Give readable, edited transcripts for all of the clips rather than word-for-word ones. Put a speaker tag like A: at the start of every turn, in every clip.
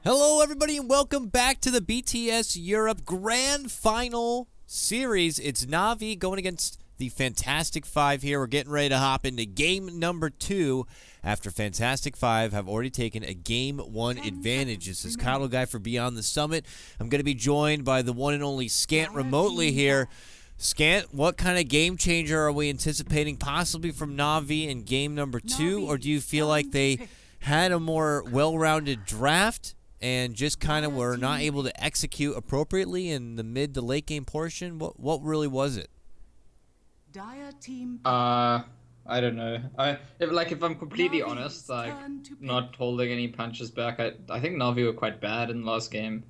A: Hello, everybody, and welcome back to the BTS Europe Grand Final Series. It's Navi going against the Fantastic Five here. We're getting ready to hop into game number 2 after Fantastic Five have already taken a game 1 advantage. This is KotLGuy for Beyond the Summit. I'm going to be joined by the one and only Scant remotely here. Scant, what kind of game changer are we anticipating possibly from Navi in game number 2? Or do you feel like they had a more well-rounded draft and just kind of were not able to execute appropriately in the mid to late game portion? What really was it?
B: I don't know. If I'm completely honest, like not holding any punches back, I think Navi were quite bad in the last game.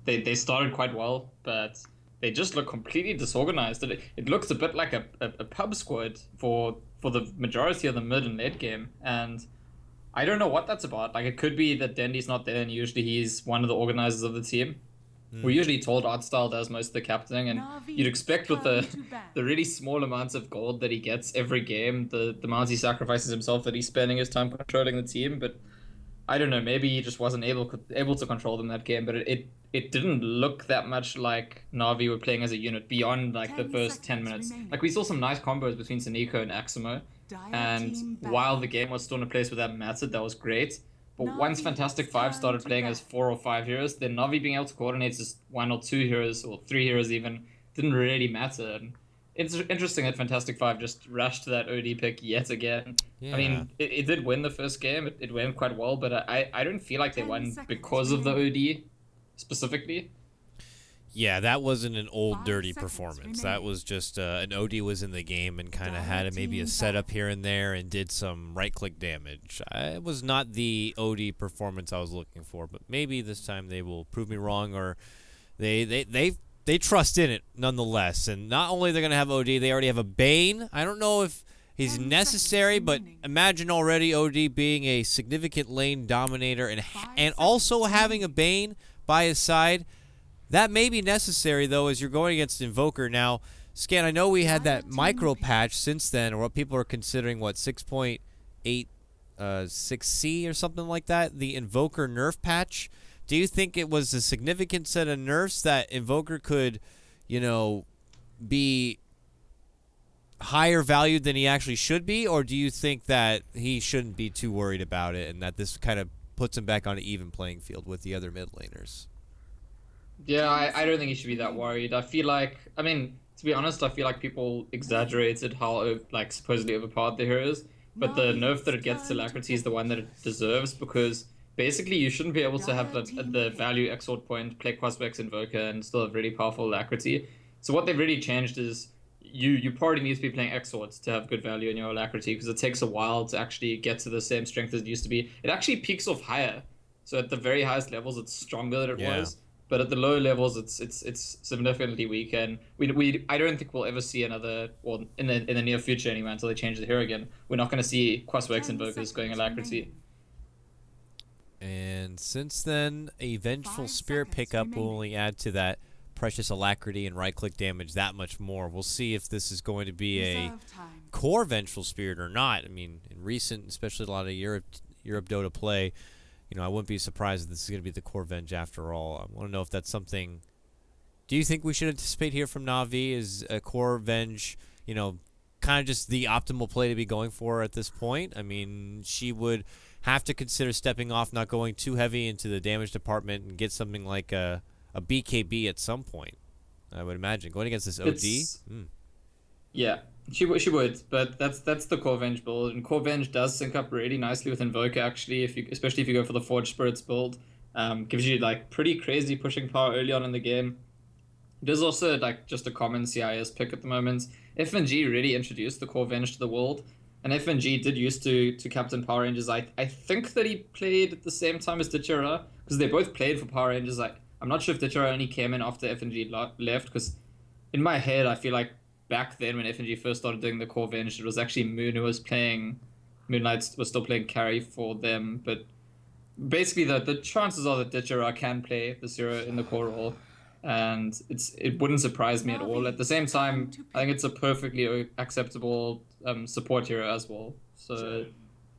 B: They started quite well, but they just look completely disorganized. It looks a bit like a pub squad for the majority of the mid and late game, and I don't know what that's about. Like, it could be that Dendy's not there, and usually he's one of the organizers of the team. We're usually told Artstyle does most of the captaining, and you'd expect with the really small amounts of gold that he gets every game, the amounts he sacrifices himself, that he's spending his time controlling the team. But I don't know, maybe he just wasn't able to control them that game. But it didn't look that much like Navi were playing as a unit beyond like the first 10 minutes. Like, we saw some nice combos between Saniko and Aximo, and while the game was still in a place where that mattered, that was great. But once Fantastic Five started playing as 4 or 5 heroes, then Navi being able to coordinate just 1 or 2 heroes, or 3 heroes even, didn't really matter. And it's interesting that Fantastic Five just rushed that OD pick yet again.
A: Yeah.
B: I mean, it did win the first game. It went quite well, but I don't feel like they won because of the OD specifically.
A: Yeah, that wasn't an old dirty performance. That was just an OD was in the game and kind of had maybe a setup here and there and did some right-click damage. It was not the OD performance I was looking for, but maybe this time they will prove me wrong, or they trust in it nonetheless. And not only they're going to have OD, they already have a Bane. I don't know if he's necessary, but imagine already OD being a significant lane dominator and also having a Bane by his side. That may be necessary, though, as you're going against Invoker. Now, Scan, I know we had that micro patch since then, or what people are considering, 6.86C or something like that, the Invoker nerf patch. Do you think it was a significant set of nerfs that Invoker could, be higher valued than he actually should be, or do you think that he shouldn't be too worried about it and that this kind of puts him back on an even playing field with the other mid laners?
B: Yeah, I don't think he should be that worried. I feel like, I mean, to be honest, I feel like people exaggerated how like supposedly overpowered the hero is, but the nerf that it gets to Alacrity is the one that it deserves, because basically you shouldn't be able to have the value exort point, play Quasvex Invoker, and still have really powerful Alacrity. So what they've really changed is you probably need to be playing exorts to have good value in your Alacrity, because it takes a while to actually get to the same strength as it used to be. It actually peaks off higher, so at the very highest levels it's stronger than it was. But at the lower levels, it's significantly weaker, and I don't think we'll ever see another, well, in the near future anyway, until they change the hero again. We're not going to see Quasvex Invokers going Alacrity.
A: And since then, a Vengeful Spirit pickup will only add to that precious Alacrity and right-click damage that much more. We'll see if this is going to be a core Vengeful Spirit or not. I mean, in recent, especially a lot of Europe Dota play, I wouldn't be surprised if this is going to be the core Venge after all. I want to know if that's something. Do you think we should anticipate here from Navi? Is a core Venge, kind of just the optimal play to be going for at this point? I mean, she would have to consider stepping off, not going too heavy into the damage department, and get something like a BKB at some point. I would imagine going against this OD.
B: Yeah, she would, but that's the core Venge build, and core Venge does sync up really nicely with Invoker actually, especially if you go for the Forge Spirits build. Gives you like pretty crazy pushing power early on in the game. It is also like just a common CIS pick at the moment. FNG really introduced the core Venge to the world, and FNG did used to captain Power Rangers. I think that he played at the same time as Ditchera, because they both played for Power Rangers. I'm not sure if Ditchera only came in after FNG left, because in my head I feel like back then when FNG first started doing the core Venge, it was actually Moon who was playing. Moonlight was still playing carry for them, but basically the chances are that Ditchera can play the hero in the core role, and it wouldn't surprise me at all. At the same time, I think it's a perfectly acceptable support hero as well. So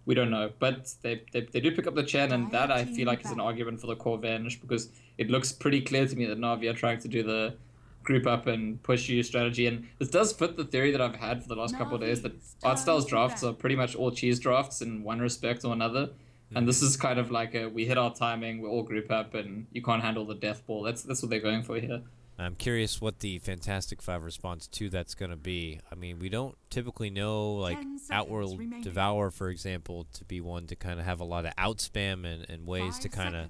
B: We don't know, but they do pick up the Chen, and that I feel like is an argument for the core Vanish because it looks pretty clear to me that Navi are trying to do the group up and push you strategy, and this does fit the theory that I've had for the last couple of days that art styles drafts are pretty much all cheese drafts in one respect or another, and this is kind of like a we hit our timing, we all group up, and you can't handle the death ball. That's what they're going for here.
A: I'm curious what the Fantastic Five response to that's going to be. I mean, we don't typically know, like, Outworld Devour, for example, to be one to kind of have a lot of outspam and ways to kind of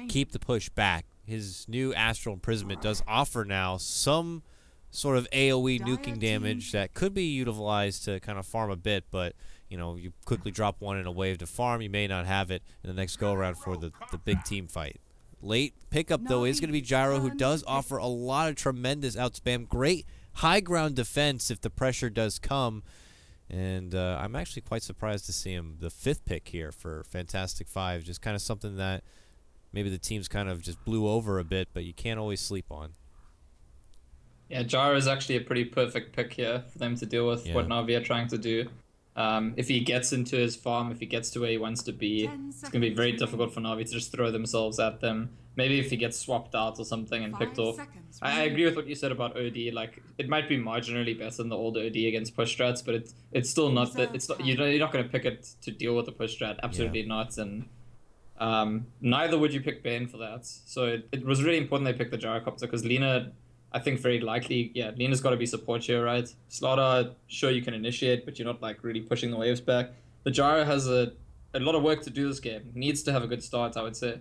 A: keep the push back. His new Astral Imprisonment does offer now some sort of AoE nuking damage that could be utilized to kind of farm a bit, but, you know, you quickly drop one in a wave to farm, you may not have it in the next go-around for the big team fight. Late pickup, though, is going to be Gyro, who does offer a lot of tremendous outspam. Great high ground defense if the pressure does come. And I'm actually quite surprised to see him the 5th pick here for Fantastic Five. Just kind of something that maybe the team's kind of just blew over a bit, but you can't always sleep on.
B: Yeah, Gyro is actually a pretty perfect pick here for them to deal with what Navi are trying to do. If he gets into his farm, if he gets to where he wants to be, it's going to be very difficult for Navi to just throw themselves at them. Maybe if he gets swapped out or something and picked off. I agree with what you said about OD. Like, it might be marginally better than the old OD against push strats, but it's still not that. It's not, you're not going to pick it to deal with the push strat. Absolutely not. And neither would you pick Bane for that. So it was really important they picked the Gyrocopter because Lina, I think very likely, Lena's got to be support here, right? Slaughter, sure you can initiate, but you're not like really pushing the waves back. The Gyro has a lot of work to do this game. Needs to have a good start, I would say.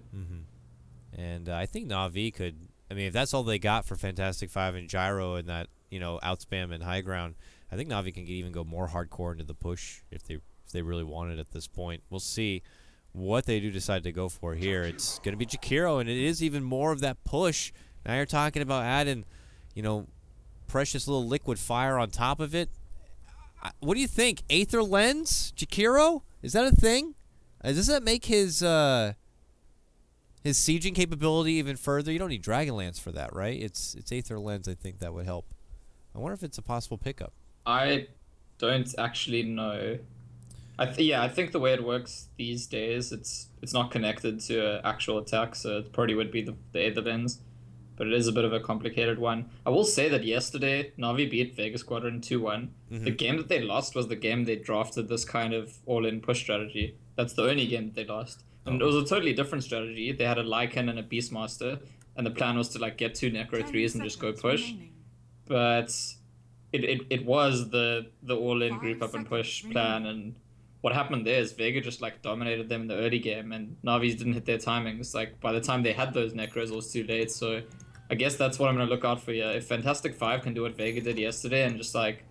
A: And I think Navi could, I mean, if that's all they got for Fantastic Five and Gyro and that, you know, outspam and high ground, I think Navi can even go more hardcore into the push if they really want it at this point. We'll see what they do decide to go for here. It's going to be Jakiro, and it is even more of that push. Now you're talking about adding, you know, precious little liquid fire on top of it. What do you think? Aether Lens? Jakiro? Is that a thing? Does that make his sieging capability even further? You don't need Dragonlance for that, right? It's Aether Lens, I think that would help. I wonder if it's a possible pickup.
B: I don't actually know. I think the way it works these days, it's not connected to an actual attack, so it probably would be the Aether Lens. But it is a bit of a complicated one. I will say that yesterday, Navi beat Vega Squadron 2-1. The game that they lost was the game they drafted this kind of all-in push strategy. That's the only game that they lost. And it was a totally different strategy. They had a Lycan and a Beastmaster, and the plan was to like get 2 Necro 3s and just go push. But it was the all-in group up and push plan, and what happened there is Vega just like dominated them in the early game, and Navi's didn't hit their timings. Like by the time they had those Necros, it was too late. So I guess that's what I'm gonna look out for here. If Fantastic Five can do what Vega did yesterday and just like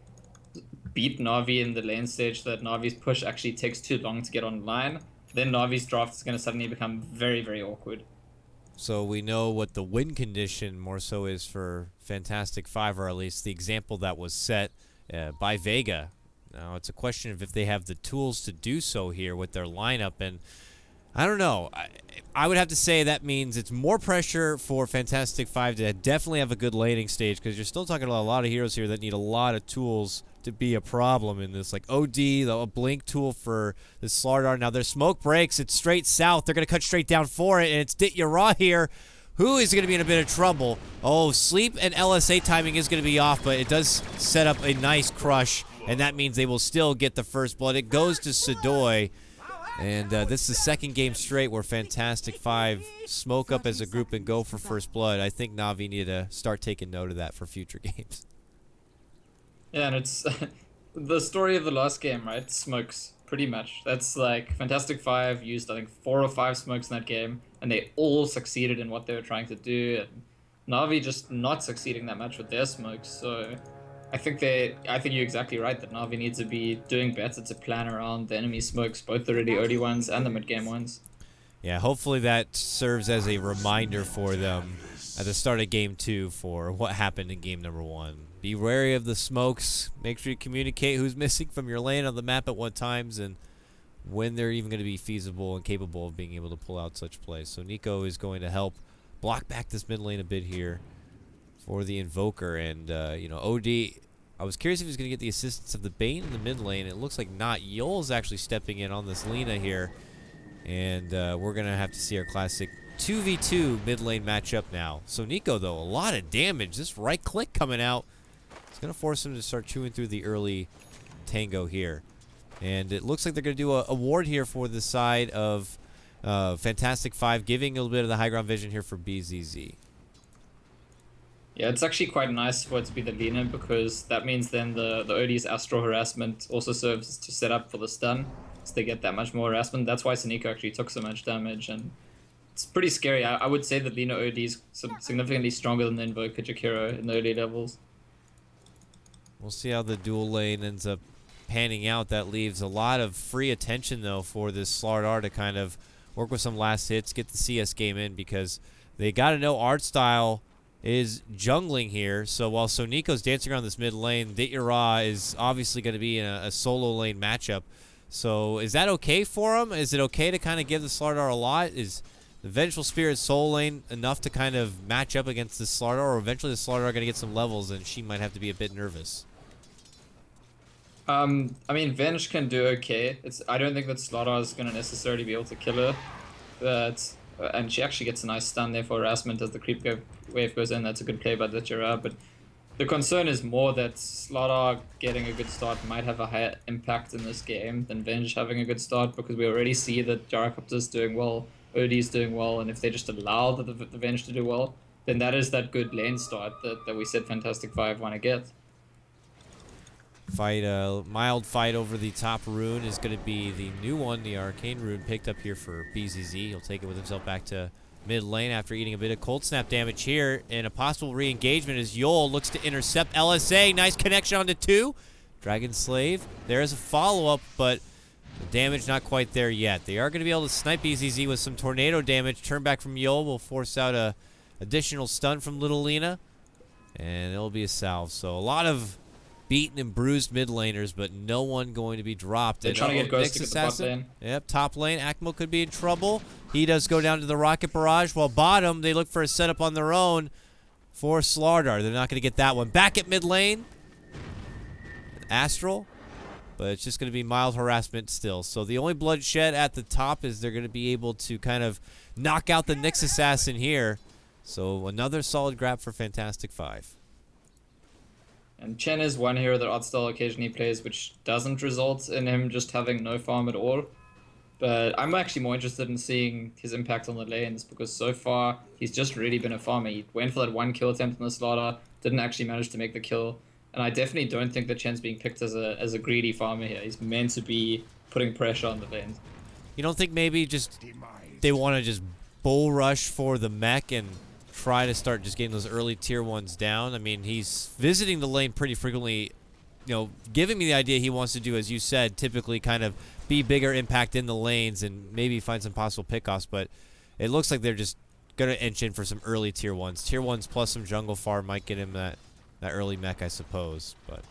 B: beat Navi in the lane stage, that Navi's push actually takes too long to get online, then Navi's draft is gonna suddenly become very, very awkward.
A: So we know what the win condition more so is for Fantastic Five, or at least the example that was set by Vega. Now it's a question of if they have the tools to do so here with their lineup, and I don't know. I would have to say that means it's more pressure for Fantastic Five to definitely have a good laning stage, because you're still talking about a lot of heroes here that need a lot of tools to be a problem in this. Like OD, a blink tool for the Slaughter. Now their smoke breaks. It's straight south. They're going to cut straight down for it, and it's Dit Yara here, who is going to be in a bit of trouble. Oh, sleep and LSA timing is going to be off, but it does set up a nice crush, and that means they will still get the first blood. It goes to Sadoy. And this is the second game straight where Fantastic Five smoke up as a group and go for first blood. I think Navi need to start taking note of that for future games.
B: Yeah, and it's the story of the last game, right? Smokes, pretty much. That's like Fantastic Five used, I think, 4 or 5 smokes in that game, and they all succeeded in what they were trying to do. And Navi just not succeeding that much with their smokes, so I think you're exactly right that Navi needs to be doing better to plan around the enemy smokes, both the really early ones and the mid-game ones.
A: Yeah, hopefully that serves as a reminder for them at the start of Game 2 for what happened in Game number 1. Be wary of the smokes. Make sure you communicate who's missing from your lane on the map at what times and when they're even going to be feasible and capable of being able to pull out such plays. So Nico is going to help block back this mid lane a bit here for the Invoker, and you know, OD I was curious if he was going to get the assistance of the Bane in the mid lane. It looks like not. Yol's actually stepping in on this Lina here. And we're going to have to see our classic 2v2 mid lane matchup now. So Nico, though, a lot of damage. This right click coming out. It's going to force him to start chewing through the early tango here. And it looks like they're going to do a ward here for the side of Fantastic Five, giving a little bit of the high ground vision here for BZZ.
B: Yeah, it's actually quite nice for it to be the Lina, because that means then the OD's Astral Harassment also serves to set up for the stun, so they get that much more harassment. That's why Suniko actually took so much damage, and it's pretty scary. I would say that Lina OD is significantly stronger than the Invoker Jakiro in the early levels.
A: We'll see how the dual lane ends up panning out. That leaves a lot of free attention, though, for this Slardar to kind of work with some last hits, get the CS game in, because they got to know art style is jungling here. So while Soniko's dancing around this mid lane, Ditya is obviously going to be in a solo lane matchup. So is that okay for him? Is it okay to kind of give the Slardar a lot? Is the Vengeful Spirit solo lane enough to kind of match up against the Slardar, or eventually the Slardar going to get some levels and she might have to be a bit nervous?
B: I mean, Venge can do okay. I don't think that Slardar is going to necessarily be able to kill her, but and she actually gets a nice stun there for harassment as the creep wave goes in. That's a good play by Ditya. But the concern is more that Slardar getting a good start might have a higher impact in this game than Venge having a good start, because we already see that Gyrocopter's doing well, OD's doing well, and if they just allow the Venge to do well, then that is that good lane start that we said Fantastic Five want to get.
A: Mild fight over the top rune is going to be the new one, the Arcane rune picked up here for BZZ. He'll take it with himself back to mid lane after eating a bit of cold snap damage here. And a possible re-engagement as Yol looks to intercept LSA. Nice connection onto 2. Dragon Slave. There is a follow-up, but the damage not quite there yet. They are going to be able to snipe BZZ with some tornado damage. Turn back from Yol will force out a additional stun from Little Lina. And it'll be a salve. So a lot of beaten and bruised mid laners, but no one going to be dropped.
B: They're trying to get Ghost to get the top lane.
A: Yep, top lane. Akmo could be in trouble. He does go down to the rocket barrage, while bottom, they look for a setup on their own for Slardar. They're not going to get that one. Back at mid lane, Astral, but it's just going to be mild harassment still. So the only bloodshed at the top is they're going to be able to kind of knock out the Nyx Assassin here. So another solid grab for Fantastic Five.
B: And Chen is one hero that Artstyle occasionally plays, which doesn't result in him just having no farm at all. But I'm actually more interested in seeing his impact on the lanes, because so far he's just really been a farmer. He went for that 1 kill attempt on the Slardar, didn't actually manage to make the kill. And I definitely don't think that Chen's being picked as a greedy farmer here. He's meant to be putting pressure on the lanes.
A: You don't think maybe just they want to just bull rush for the mech and try to start just getting those early tier 1s down? I mean, he's visiting the lane pretty frequently, you know, giving me the idea he wants to do, as you said, typically kind of be bigger impact in the lanes and maybe find some possible pickoffs, but it looks like they're just going to inch in for some early tier 1s. Tier 1s plus some jungle farm might get him that early mech, I suppose, but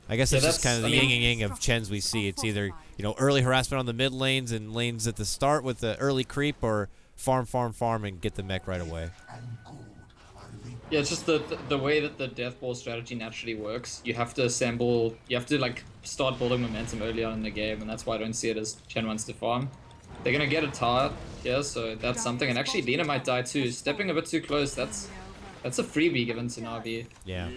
A: I guess that's just kind of the yin and yang of Chens we see. It's either, you know, early harassment on the mid lanes and lanes at the start with the early creep, or farm, and get the mech right away.
B: Yeah, it's just the way that the death ball strategy naturally works. You have to assemble, you have to like start building momentum early on in the game, and that's why I don't see it as Chen wants to farm. They're gonna get a tower here, so that's something. And actually, Lina might die too. Stepping a bit too close, that's a freebie given to Navi.
A: Yeah.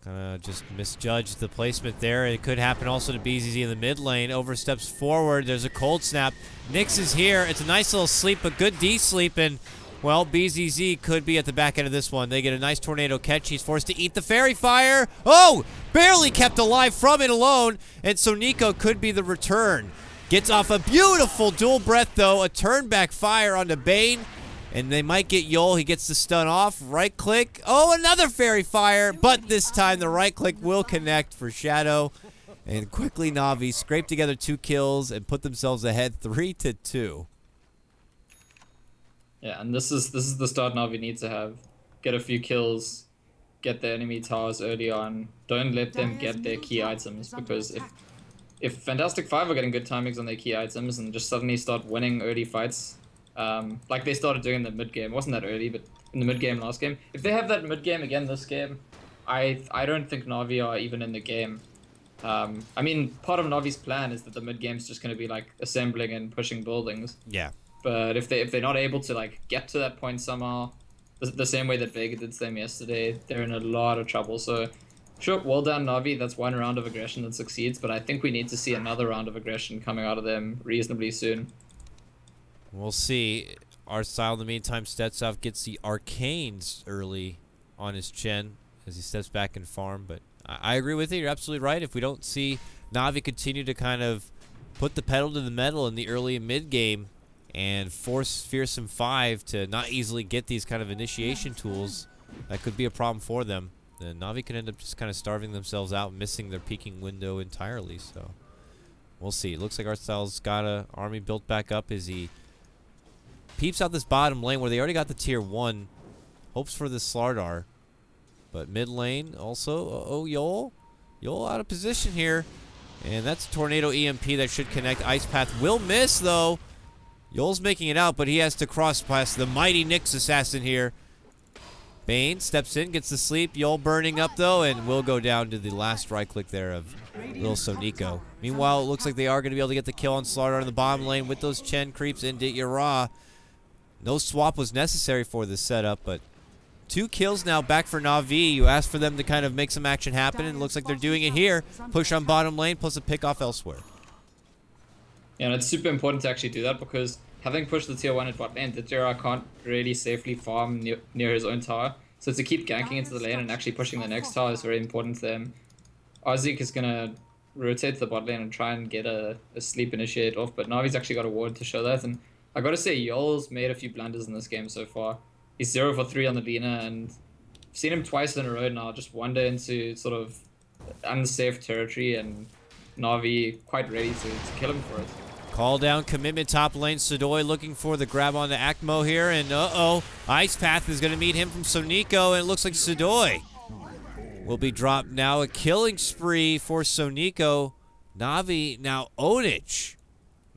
A: Kind of just misjudged the placement there. It could happen also to BZZ in the mid lane. Oversteps forward. There's a cold snap. Nyx is here. It's a nice little sleep, but good D-sleep, and well, BZZ could be at the back end of this one. They get a nice tornado catch. He's forced to eat the fairy fire. Oh! Barely kept alive from it alone. And so Nico could be the return. Gets off a beautiful dual breath, though. A turn back fire onto Bane. And they might get Yol. He gets the stun off. Right click. Oh, another fairy fire. But this time the right click will connect for Shadow. And quickly Navi scrape together 2 kills and put themselves ahead 3-2.
B: Yeah, and this is the start Navi needs to have. Get a few kills, get the enemy towers early on. Don't let them get their key items, because if Fantastic Five are getting good timings on their key items and just suddenly start winning early fights, like they started doing in the mid game, wasn't that early, but in the mid game last game, if they have that mid game again this game, I don't think Navi are even in the game. I mean, part of Navi's plan is that the mid game's just going to be like assembling and pushing buildings.
A: Yeah.
B: But if they're not able to like get to that point somehow, the same way that Vega did them yesterday, they're in a lot of trouble. So, sure, well done Navi. That's one round of aggression that succeeds, but I think we need to see another round of aggression coming out of them reasonably soon.
A: We'll see. Artstyle, in the meantime, Stetsov gets the Arcanes early on his chin as he steps back in farm. But I agree with you. You're absolutely right. If we don't see Navi continue to kind of put the pedal to the metal in the early and mid game and force Fearsome 5 to not easily get these kind of initiation tools, that could be a problem for them. Then Navi could end up just kind of starving themselves out, missing their peaking window entirely. So we'll see. It looks like Artstyle's got an army built back up as he peeps out this bottom lane where they already got the tier 1. Hopes for the Slardar. But mid lane also, Yol out of position here. And that's a Tornado EMP that should connect. Ice Path will miss though. Yol's making it out, but he has to cross past the mighty Nyx Assassin here. Bane steps in, gets the sleep. Yol burning up though, and will go down to the last right click there of Lil Soniko. Meanwhile, it looks like they are going to be able to get the kill on Slardar in the bottom lane with those Chen creeps in Ditya Ra. No swap was necessary for this setup, but 2 kills now back for Navi. You asked for them to kind of make some action happen, and it looks like they're doing it here. Push on bottom lane, plus a pick off elsewhere.
B: Yeah, and it's super important to actually do that because having pushed the tier 1 at bot lane, Ditya Ra can't really safely farm near his own tower. So to keep ganking into the lane and actually pushing the next tower is very important to them. Arzik is going to rotate to the bot lane and try and get a sleep initiate off, but Navi's actually got a ward to show that, and I gotta say, Yol's made a few blunders in this game so far. He's 0 for 3 on the Lina, and I've seen him twice in a row now just wander into sort of unsafe territory, and Navi quite ready to kill him for it.
A: Call down commitment top lane. Sadoy looking for the grab on the Acmo here, and Ice Path is going to meet him from Soniko, and it looks like Sadoy will be dropped now. A killing spree for Soniko. Navi now Onich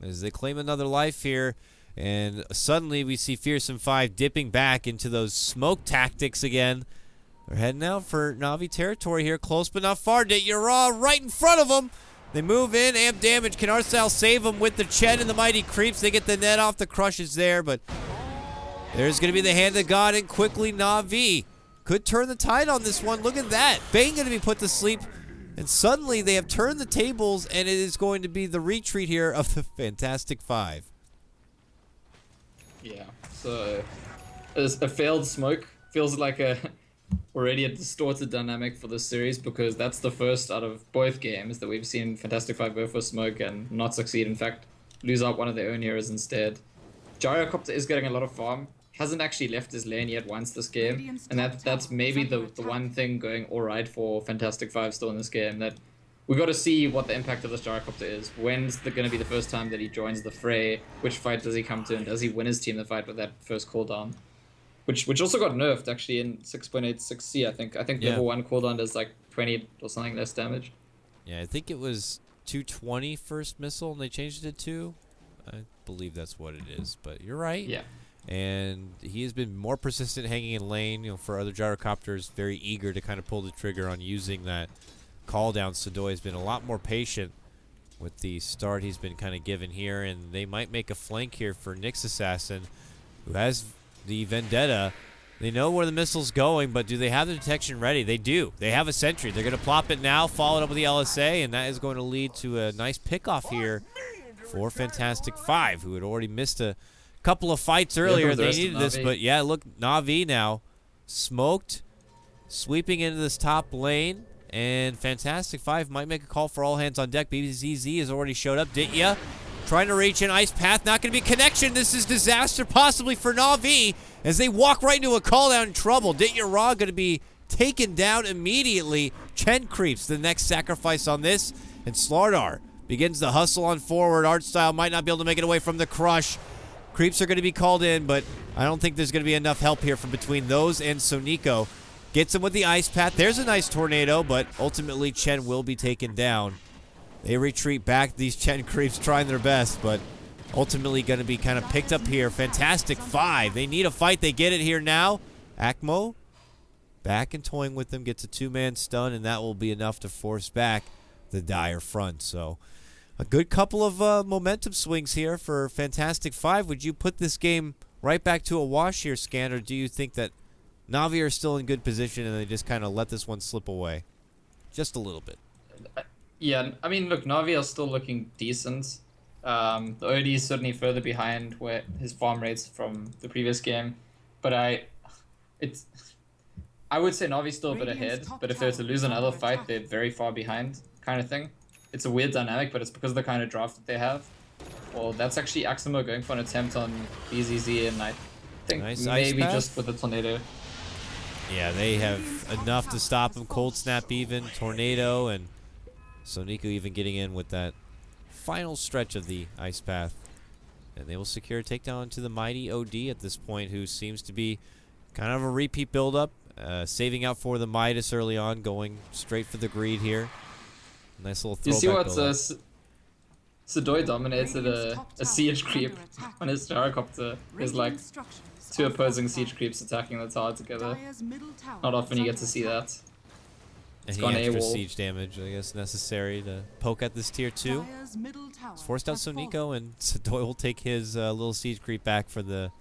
A: as they claim another life here. And suddenly we see Fearsome 5 dipping back into those smoke tactics again. They're heading out for Navi territory here. Close but not far. Ditya Ra right in front of them. They move in. Amp damage. Can Artstyle save them with the Chen and the Mighty Creeps? They get the net off. The crush is there, but there's going to be the hand of God, and quickly Navi could turn the tide on this one. Look at that. Bane going to be put to sleep. And suddenly they have turned the tables, and it is going to be the retreat here of the Fantastic 5.
B: Yeah, so a failed smoke feels like already a distorted dynamic for this series because that's the first out of both games that we've seen Fantastic 5 go for smoke and not succeed. In fact, lose out one of their own heroes instead. Gyrocopter is getting a lot of farm. Hasn't actually left his lane yet once this game, and that's maybe the one thing going alright for Fantastic 5 still in this game, that we got to see what the impact of this Gyrocopter is. When's going to be the first time that he joins the fray? Which fight does he come to, and does he win his team the fight with that first cooldown? Which also got nerfed actually in 6.86C, I think. I think level 1 cooldown does like 20 or something less damage.
A: Yeah, I think it was 220 first missile, and they changed it to 2. I believe that's what it is, but you're right.
B: Yeah.
A: And he has been more persistent hanging in lane, for other Gyrocopters, very eager to kind of pull the trigger on using that call down. Sadoy has been a lot more patient with the start he's been kind of given here, and they might make a flank here for Nyx Assassin, who has the Vendetta. They know where the missile's going, but do they have the detection ready? They do. They have a sentry. They're going to plop it now, follow it up with the LSA, and that is going to lead to a nice pickoff here for Fantastic 5, who had already missed a couple of fights earlier. They needed this, but yeah, look, Navi now smoked, sweeping into this top lane. And Fantastic 5 might make a call for all hands on deck. BZZ has already showed up. Ditya trying to reach in. Ice Path, not going to be connection. This is disaster possibly for Navi as they walk right into a call down trouble. Ditya Ra going to be taken down immediately. Chen creeps the next sacrifice on this. And Slardar begins the hustle on forward. Artstyle might not be able to make it away from the crush. Creeps are going to be called in, but I don't think there's going to be enough help here from between those and Soniko. Gets him with the Ice Path. There's a nice tornado, but ultimately Chen will be taken down. They retreat back. These Chen creeps trying their best, but ultimately going to be kind of picked up here. Fantastic 5. They need a fight. They get it here now. Acmo back and toying with them, gets a 2-man stun, and that will be enough to force back the Dire front. So a good couple of momentum swings here for Fantastic Five. Would you put this game right back to a wash here, Scant, or do you think that Navi are still in good position and they just kind of let this one slip away? Just a little bit.
B: Yeah, I mean, look, Navi are still looking decent. The OD is certainly further behind where his farm rates from the previous game, but I would say Navi's still a bit ahead. But if they were to lose another fight, they're very far behind, kind of thing. It's a weird dynamic, but it's because of the kind of draft that they have. Well, that's actually Aximo going for an attempt on BZZ, and I think maybe just with the tornado.
A: Yeah, they have enough to stop him. Cold Snap even, Tornado, and Sonico even getting in with that final stretch of the Ice Path. And they will secure a takedown to the mighty OD at this point, who seems to be kind of a repeat build-up. Saving out for the Midas early on, going straight for the greed here. Nice little throwback.
B: You see what Sidoi dominated a siege creep on his gyrocopter. There's like 2 opposing siege creeps attacking the tower together. Not often you get to see that.
A: It's any extra siege damage, I guess, necessary to poke at this tier 2. It's forced out Sonico, and Sidoi will take his little siege creep back for the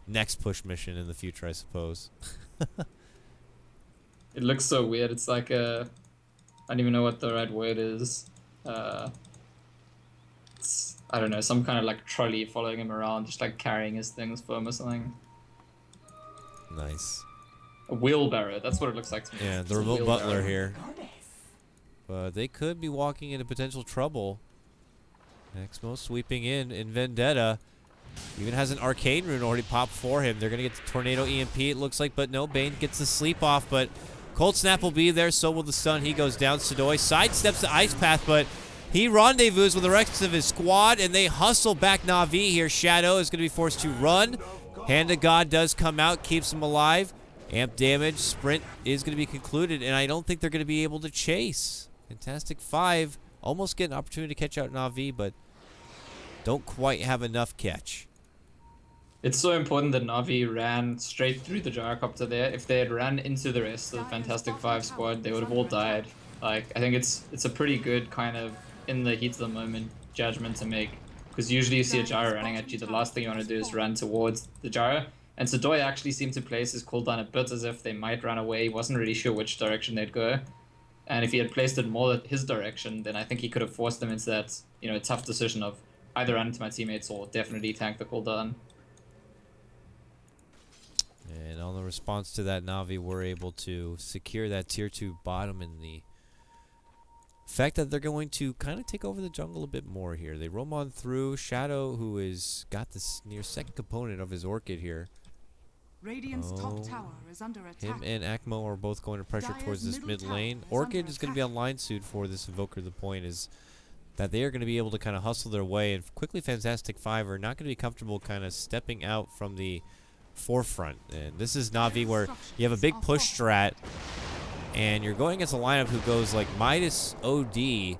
A: next push mission in the future, I suppose.
B: It looks so weird. It's like a... I don't even know what the right word is. It's, I don't know, some kind of like trolley following him around, just like carrying his things for him or something.
A: Nice.
B: A wheelbarrow, that's what it looks like to me.
A: Yeah, the remote butler here. But they could be walking into potential trouble. Exmo sweeping in Vendetta. Even has an arcane rune already popped for him. They're going to get the Tornado EMP, it looks like, but no, Bane gets the sleep off, but Cold Snap will be there, so will the stun. He goes down. Sidoi sidesteps the Ice Path, but he rendezvous with the rest of his squad, and they hustle back Navi here. Shadow is going to be forced to run. Hand of God does come out, keeps him alive. Amp damage, sprint is going to be concluded, and I don't think they're going to be able to chase. Fantastic Five almost get an opportunity to catch out Navi, but don't quite have enough catch.
B: It's so important that Navi ran straight through the gyrocopter there. If they had ran into the rest of the Fantastic Five squad, they would have all died. Like, I think it's a pretty good kind of in the heat of the moment judgment to make, because usually you see a gyro running at you, the last thing you want to do is run towards the gyro. And Sidoi actually seemed to place his cooldown a bit as if they might run away. He wasn't really sure which direction they'd go. And if he had placed it more his direction, then I think he could have forced them into that, you know, tough decision of either run into my teammates or definitely tank the cooldown.
A: And on the response to that, Navi were able to secure that tier 2 bottom in the fact that they're going to kind of take over the jungle a bit more here. They roam on through. Shadow, who is got this near second component of his Orchid here.
C: Radiant's top tower is under attack.
A: Him and Akmo are both going to pressure towards this mid lane. Orchid is going to be on line suit for this Invoker. The point is that they are going to be able to kind of hustle their way, and quickly Fantastic Five are not going to be comfortable kind of stepping out from the forefront. And this is Navi, where you have a big push strat, and you're going against a lineup who goes like Midas OD. I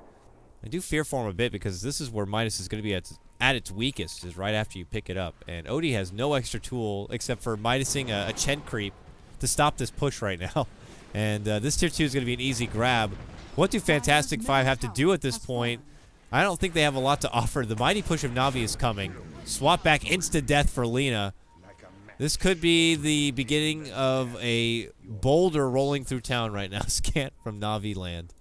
A: do fear for him a bit, because this is where Midas is going to be at its weakest, is right after you pick it up. And OD has no extra tool except for Midasing a Chen creep to stop this push right now. And this tier 2 is going to be an easy grab. What do Fantastic Five have to do at this point? I don't think they have a lot to offer. The mighty push of Navi is coming. Swap back insta-death for Lina. This could be the beginning of a boulder rolling through town right now, Scant, from Navi land.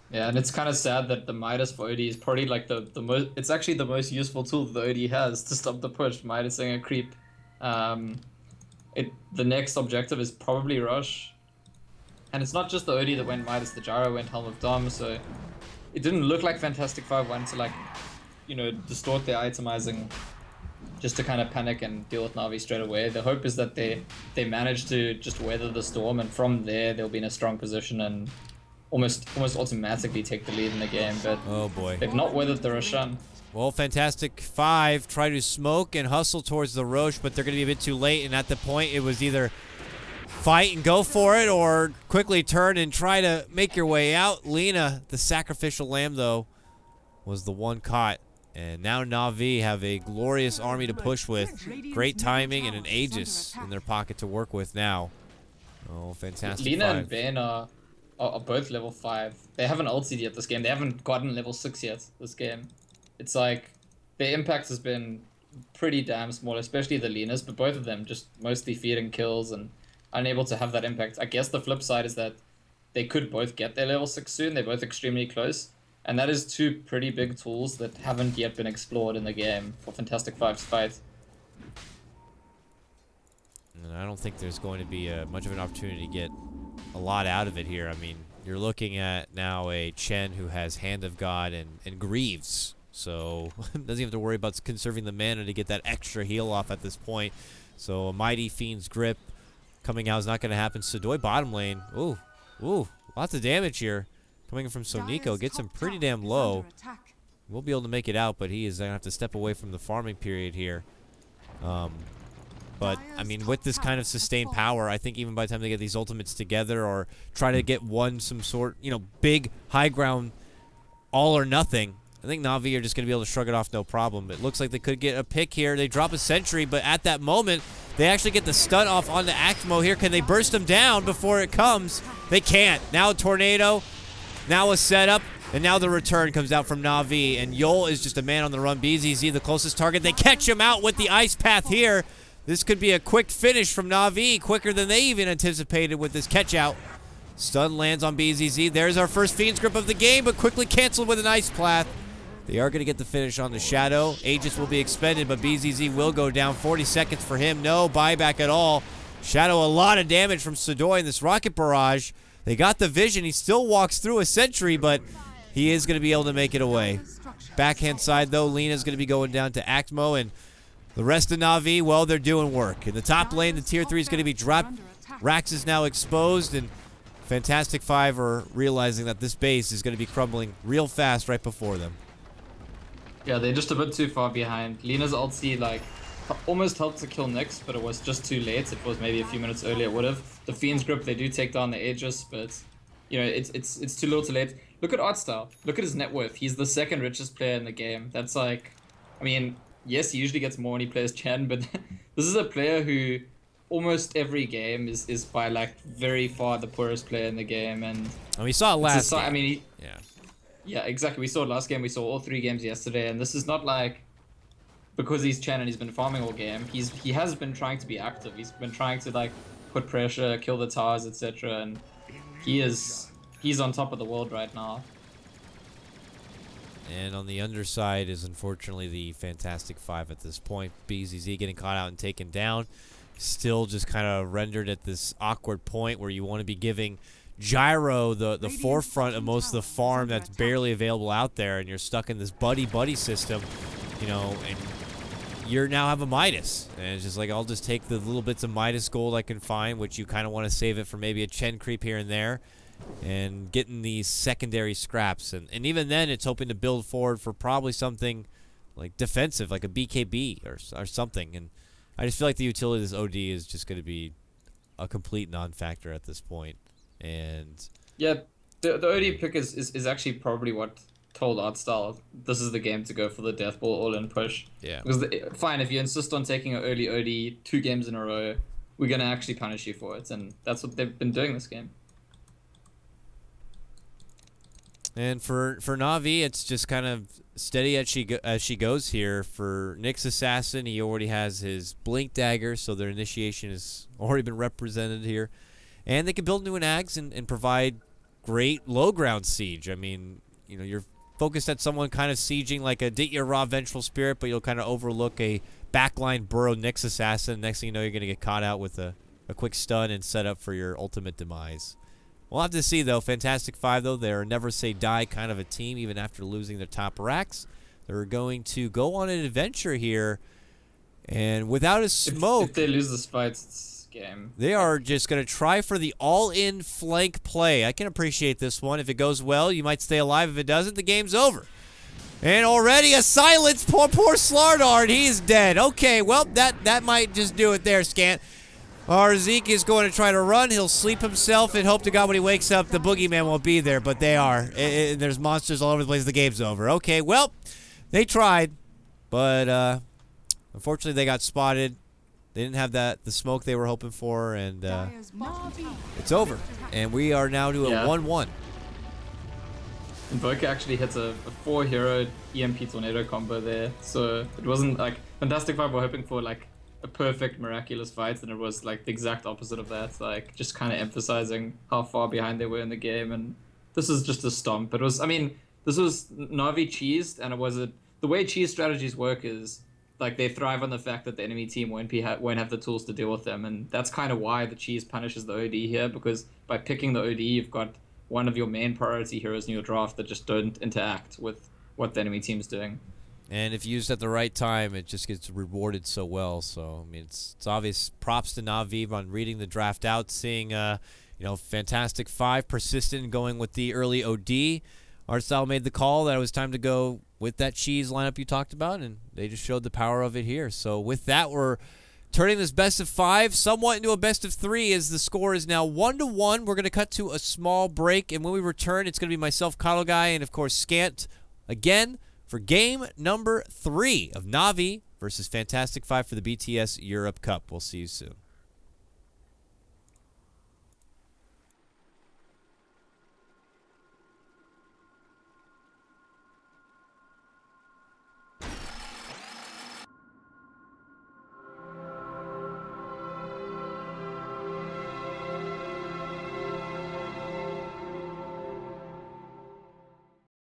B: Yeah, and it's kind of sad that the Midas for OD is probably like the most... It's actually the most useful tool the OD has to stop the push, Midasing a creep. The next objective is probably Rush. And it's not just the OD that went Midas, the Gyro went Helm of Dom, so... It didn't look like Fantastic Five wanted to, like, you know, distort their itemizing just to kind of panic and deal with Navi straight away. The hope is that they manage to just weather the storm, and from there they'll be in a strong position and almost automatically take the lead in the game. But
A: oh boy,
B: they've not weathered the Roshan.
A: Well, Fantastic Five try to smoke and hustle towards the Roche, but they're going to be a bit too late, and at the point it was either fight and go for it or quickly turn and try to make your way out. Lina, the sacrificial lamb, though, was the one caught. And now Navi have a glorious army to push with. Great timing and an Aegis in their pocket to work with now. Oh, fantastic.
B: Lina and Ben are both level 5. They haven't ulted yet this game. They haven't gotten level 6 yet this game. It's like their impact has been pretty damn small, especially the Linas, but both of them just mostly feeding kills and unable to have that impact. I guess the flip side is that they could both get their level 6 soon. They're both extremely close. And that is two pretty big tools that haven't yet been explored in the game for Fantastic Five's fight.
A: And I don't think there's going to be much of an opportunity to get a lot out of it here. I mean, you're looking at now a Chen who has Hand of God and Greaves. So doesn't have to worry about conserving the mana to get that extra heal off at this point. So a Mighty Fiend's Grip coming out is not going to happen. Sudoi bottom lane. Ooh, lots of damage here. Coming from Soniko, gets him pretty damn low. We'll be able to make it out, but he is going to have to step away from the farming period here. But, I mean, with this kind of sustained power, I think even by the time they get these ultimates together or try to get some sort, big high ground all or nothing, I think Navi are just going to be able to shrug it off no problem. It looks like they could get a pick here. They drop a sentry, but at that moment, they actually get the stun off onto Actmo here. Can they burst him down before it comes? They can't. Now a tornado. Now a setup, and now the return comes out from Navi, and Yol is just a man on the run. BZZ, the closest target. They catch him out with the Ice Path here. This could be a quick finish from Navi, quicker than they even anticipated with this catch out. Stun lands on BZZ. There's our first Fiend's Grip of the game, but quickly canceled with an Ice Path. They are going to get the finish on the Shadow. Aegis will be expended, but BZZ will go down. 40 seconds for him. No buyback at all. Shadow, a lot of damage from Sudoi in this Rocket Barrage. They got the vision. He still walks through a sentry, but he is going to be able to make it away. Backhand side, though, Lina's going to be going down to Actmo, and the rest of Navi, well, they're doing work. In the top lane, the Tier 3 is going to be dropped. Rax is now exposed, and Fantastic Five are realizing that this base is going to be crumbling real fast right before them.
B: Yeah, they're just a bit too far behind. Lina's ulti, almost helped to kill Nyx, but it was just too late. If it was maybe a few minutes earlier, it would have. The Fiend's Grip, they do take down the Aegis, but it's too little too late. Look at Artstyle. Look at his net worth. He's the second richest player in the game. That's yes, he usually gets more when he plays Chen, but this is a player who almost every game is by very far the poorest player in the game. And
A: we saw it last game.
B: Yeah, exactly. We saw it last game. We saw all 3 games yesterday, and this is not because he's Chen and he's been farming all game. He has been trying to be active. He's been trying to put pressure, kill the towers, etc. And he's on top of the world right now.
A: And on the underside is unfortunately the Fantastic Five at this point. BZZ getting caught out and taken down. Still just kind of rendered at this awkward point where you want to be giving Gyro the forefront of most of the farm that's barely available out there, and you're stuck in this buddy system, and you now have a Midas, and it's just I'll just take the little bits of Midas gold I can find, which you kind of want to save it for maybe a Chen creep here and there, and getting these secondary scraps, and even then it's hoping to build forward for probably something defensive, like a BKB or something. And I just feel like the utility of this OD is just going to be a complete non-factor at this point. And
B: yeah, the OD pick is actually probably what told Artstyle this is the game to go for the Death Ball all-in push.
A: Yeah.
B: Because fine, if you insist on taking an early OD 2 games in a row, we're gonna actually punish you for it, and that's what they've been doing this game.
A: And for Navi, it's just kind of steady as she goes here. For Nyx Assassin, he already has his Blink Dagger, so their initiation has already been represented here. And they can build new Ags and provide great low ground siege. I mean, you're focused at someone kind of sieging like a Ditya Ra Vengeful Spirit, but you'll kind of overlook a backline burrow Nyx Assassin. Next thing you know, you're going to get caught out with a quick stun and set up for your ultimate demise. We'll have to see, though. Fantastic Five, though, they're a never say die kind of a team, even after losing their top racks. They're going to go on an adventure here, and without a smoke...
B: If they lose this fight, it's game.
A: They are just going to try for the all-in flank play. I can appreciate this one. If it goes well, you might stay alive. If it doesn't, the game's over. And already a silence. Poor Slardar. He's dead. Okay, well, that might just do it there, Scant. Our Zeke is going to try to run. He'll sleep himself and hope to God when he wakes up the boogeyman won't be there, but they are. There's monsters all over the place. The game's over. Okay, well, they tried, but unfortunately they got spotted. They didn't have the smoke they were hoping for, and
C: Dire's bottom tower.
A: it's over. And we are now to a 1-1.
B: Invoker actually hits a 4-hero EMP tornado combo there, so it wasn't like Fantastic Five were hoping for like a perfect miraculous fight, and it was like the exact opposite of that, like just kind of emphasizing how far behind they were in the game. And this is just a stomp. It was, I mean, this was Navi cheesed, and it was the way cheese strategies work is like they thrive on the fact that the enemy team won't have the tools to deal with them, and that's kind of why the cheese punishes the OD here, because by picking the OD, you've got one of your main priority heroes in your draft that just don't interact with what the enemy team's doing.
A: And if used at the right time, it just gets rewarded so well. So, I mean, it's obvious. Props to Navi on reading the draft out, seeing, Fantastic Five persistent going with the early OD. Artstyle made the call that it was time to go with that cheese lineup you talked about, and they just showed the power of it here. So, with that, we're turning this best of 5 somewhat into a best of 3 as the score is now 1-1. We're going to cut to a small break, and when we return, it's going to be myself, KotLGuy, and, of course, Scant again for game number 3 of Navi versus Fantastic Five for the BTS Europe Cup. We'll see you soon.